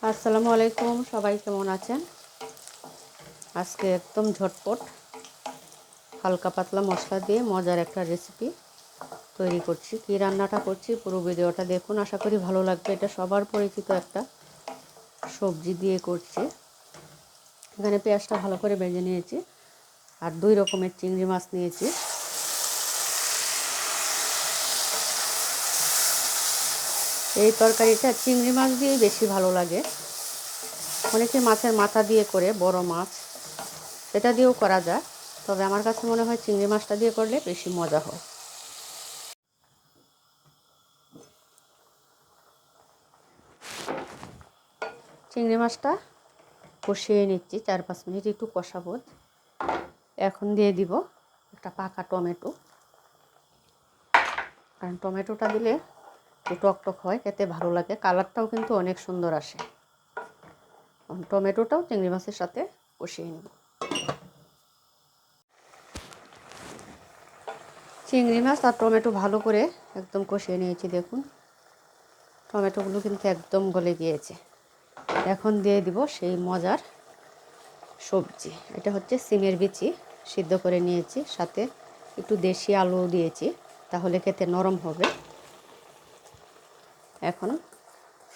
আসসালামু আলাইকুম, সবাই কেমন আছেন? আজকে একদম ঝটপট হালকা পাতলা মশলা দিয়ে মজার একটা রেসিপি তৈরি করছি। কী রান্নাটা করছি পুরো ভিডিওটা দেখুন, আশা করি ভালো লাগবে। এটা সবার পরিচিত একটা সবজি দিয়ে করছি। এখানে পেঁয়াজটা ভালো করে ভেজে নিয়েছি আর 2 রকমের চিংড়ি মাছ নিয়েছি। এই তরকারিটা চিংড়ি মাছ দিয়েই বেশি ভালো লাগে। অনেকে মাছের মাথা দিয়ে করে, বড় মাছ এটা দিয়েও করা যায়, তবে আমার কাছে মনে হয় চিংড়ি মাছটা দিয়ে করলে বেশি মজা হয়। চিংড়ি মাছটা কষিয়ে নিচ্ছি 4-5 মিনিট, একটু কষাবো। এখন দিয়ে দিব একটা পাকা টমেটো, কারণ টমেটোটা দিলে একটু টকটক হয়, খেতে ভালো লাগে, কালারটাও কিন্তু অনেক সুন্দর আসে। টমেটোটাও চিংড়ি মাছের সাথে কষিয়ে নেব। চিংড়ি মাছ আর টমেটো ভালো করে একদম কষিয়ে নিয়েছি। দেখুন টমেটোগুলো কিন্তু একদম গলে গিয়েছে। এখন দিয়ে দিব সেই মজার সবজি। এটা হচ্ছে সিমের বিচি, সিদ্ধ করে নিয়েছি, সাথে একটু দেশি আলু দিয়েছি, তাহলে খেতে নরম হবে। এখন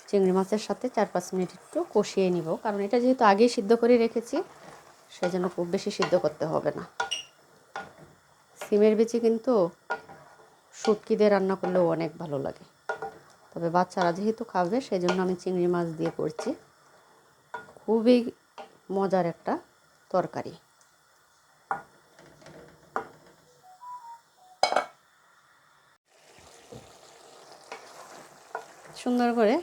চিংড়ি মাছের সাথে 4-5 মিনিট একটু কষিয়ে নিব, কারণ এটা যেহেতু আগেই সিদ্ধ করে রেখেছি, সেজন্য খুব বেশি সিদ্ধ করতে হবে না। সিমের বিচি কিন্তু শুটকি দিয়ে রান্না করলেও অনেক ভালো লাগে, তবে বাচ্চারা যেহেতু খাবে সেজন্য আমি চিংড়ি মাছ দিয়ে করছি। খুবই মজার একটা তরকারি। সুন্দর করে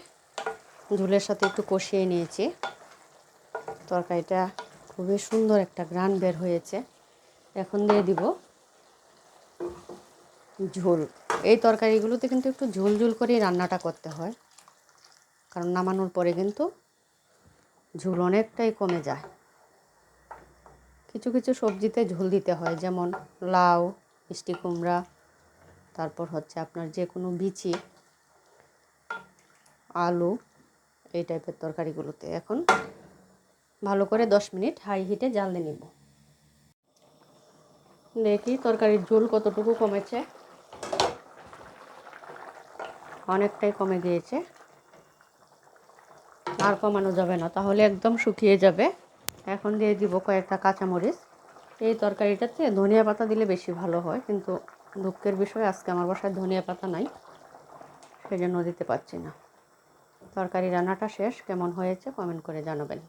ঝোলের সাথে একটু কষিয়ে নিয়েছি। তরকারিটা খুবই সুন্দর একটা ঘ্রাণ বের হয়েছে। এখন দিয়ে দিব ঝোল। এই তরকারিগুলোতে কিন্তু একটু ঝোল ঝোল করেই রান্নাটা করতে হয়, কারণ নামানোর পরে কিন্তু ঝোল অনেকটাই কমে যায়। কিছু কিছু সবজিতে ঝোল দিতে হয়, যেমন লাউ, মিষ্টি কুমড়া, তারপর হচ্ছে আপনার যে কোনো বিচি, আলু, এই টাইপের তরকারিগুলোতে। এখন ভালো করে 10 মিনিট হাই হিটে জ্বালে নিব। দেখি তরকারির ঝোল কতটুকু কমেছে। অনেকটাই কমে গিয়েছে, আর কমানো যাবে না, তাহলে একদম শুকিয়ে যাবে। এখন দিয়ে দিব কয়েকটা কাঁচামরিচ। এই তরকারিটাতে ধনিয়া পাতা দিলে বেশি ভালো হয়, কিন্তু দুঃখের বিষয় আজকে আমার বাসায় ধনিয়া পাতা নাই, সেজন্য দিতে পারছি না। তরকারি রান্নাটা শেষ, কেমন হয়েছে কমেন্ট করে জানাবেন।